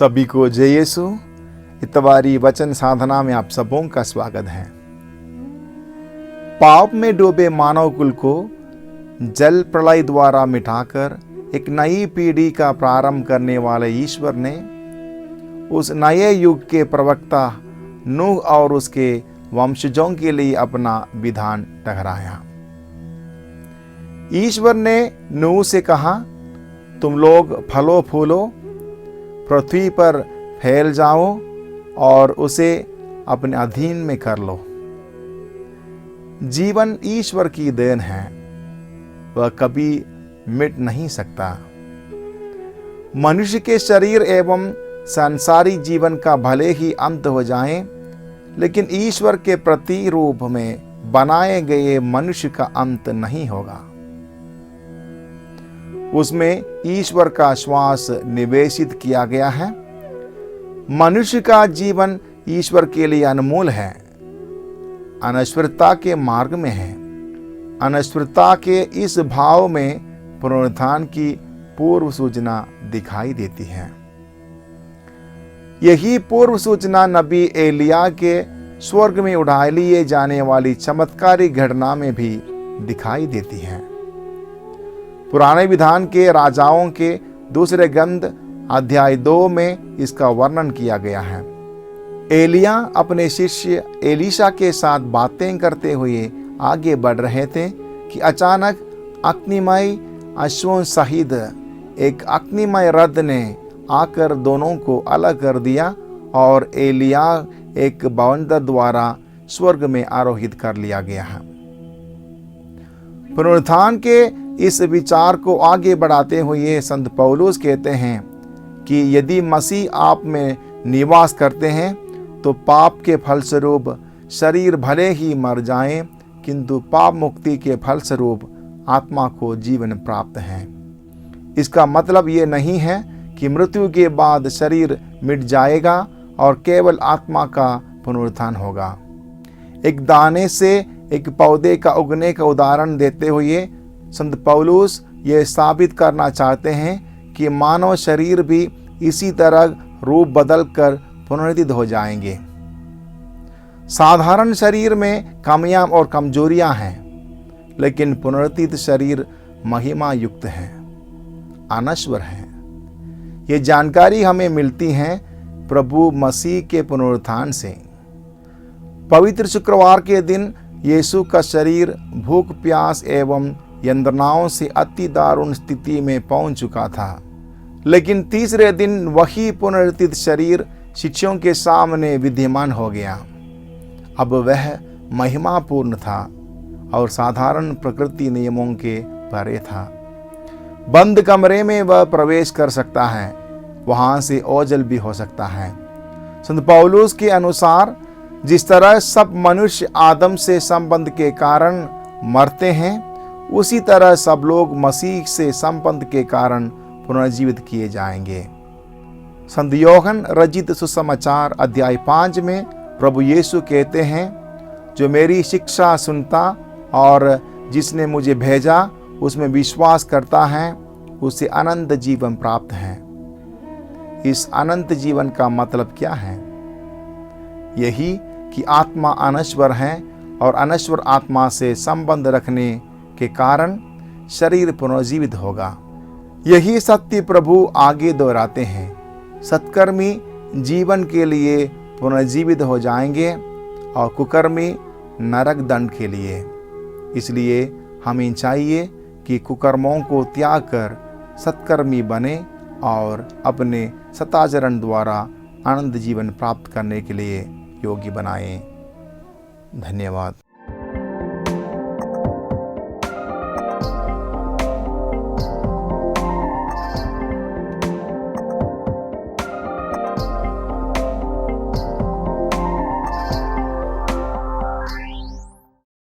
सभी को जय यीशु। इतवारी वचन साधना में आप सबों का स्वागत है। पाप में डूबे मानव कुल को जल प्रलय द्वारा मिटाकर एक नई पीढ़ी का प्रारंभ करने वाले ईश्वर ने उस नए युग के प्रवक्ता नूह और उसके वंशजों के लिए अपना विधान ठहराया। ईश्वर ने नूह से कहा, तुम लोग फलो फूलो, पृथ्वी पर फैल जाओ और उसे अपने अधीन में कर लो। जीवन ईश्वर की देन है, वह कभी मिट नहीं सकता। मनुष्य के शरीर एवं सांसारिक जीवन का भले ही अंत हो जाए, लेकिन ईश्वर के प्रतिरूप में बनाए गए मनुष्य का अंत नहीं होगा। उसमें ईश्वर का श्वास निवेशित किया गया है। मनुष्य का जीवन ईश्वर के लिए अनमोल है, अनश्वरता के मार्ग में है। अनश्वरता के इस भाव में पुनरुत्थान की पूर्व सूचना दिखाई देती है। यही पूर्व सूचना नबी एलिया के स्वर्ग में उठा लिए जाने वाली चमत्कारिक घटना में भी दिखाई देती है। पुराने विधान के राजाओं के दूसरे ग्रंथ अध्याय 2 में इसका वर्णन किया गया है। एलिया अपने शिष्य एलीशा के साथ बातें करते हुए आगे बढ़ रहे थे कि अचानक अग्निमय अश्वों सहित एक अग्निमय रथ ने आकर दोनों को अलग कर दिया और एलिया एक बवंडर द्वारा स्वर्ग में आरोहित कर लिया गया है। पुनरुत्थान के इस विचार को आगे बढ़ाते हुए संत पौलुस कहते हैं कि यदि मसीह आप में निवास करते हैं तो पाप के फलस्वरूप शरीर भले ही मर जाए, किंतु पाप मुक्ति के फलस्वरूप आत्मा को जीवन प्राप्त है। इसका मतलब ये नहीं है कि मृत्यु के बाद शरीर मिट जाएगा और केवल आत्मा का पुनरुत्थान होगा। एक दाने से एक पौधे का उगने का उदाहरण देते हुए संत पौलुस ये साबित करना चाहते हैं कि मानव शरीर भी इसी तरह रूप बदल कर पुनरुत्थित हो जाएंगे। साधारण शरीर में कमियां और कमजोरियां हैं, लेकिन पुनरुत्थित शरीर महिमा युक्त है, अनश्वर है। ये जानकारी हमें मिलती है प्रभु मसीह के पुनरुत्थान से। पवित्र शुक्रवार के दिन यीशु का शरीर भूख प्यास एवं यंत्रणाओं से अति दारुण स्थिति में पहुंच चुका था, लेकिन तीसरे दिन वही पुनरुत्थित शरीर शिष्यों के सामने विद्यमान हो गया। अब वह महिमापूर्ण था और साधारण प्रकृति नियमों के परे था। बंद कमरे में वह प्रवेश कर सकता है, वहां से ओझल भी हो सकता है। संत पौलुस के अनुसार जिस तरह सब मनुष्य आदम से संबंध के कारण मरते हैं, उसी तरह सब लोग मसीह से संबंध के कारण पुनर्जीवित किए जाएंगे। संत यूहन्ना रचित सुसमाचार अध्याय 5 में प्रभु यीशु कहते हैं, जो मेरी शिक्षा सुनता और जिसने मुझे भेजा उसमें विश्वास करता है, उसे अनंत जीवन प्राप्त है। इस अनंत जीवन का मतलब क्या है? यही कि आत्मा अनश्वर है और अनश्वर आत्मा से संबंध रखने के कारण शरीर पुनर्जीवित होगा। यही सत्य प्रभु आगे दोहराते हैं। सत्कर्मी जीवन के लिए पुनर्जीवित हो जाएंगे और कुकर्मी नरक दंड के लिए। इसलिए हमें चाहिए कि कुकर्मों को त्याग कर सत्कर्मी बने और अपने सताचरण द्वारा आनंद जीवन प्राप्त करने के लिए योग्य बनाएं। धन्यवाद।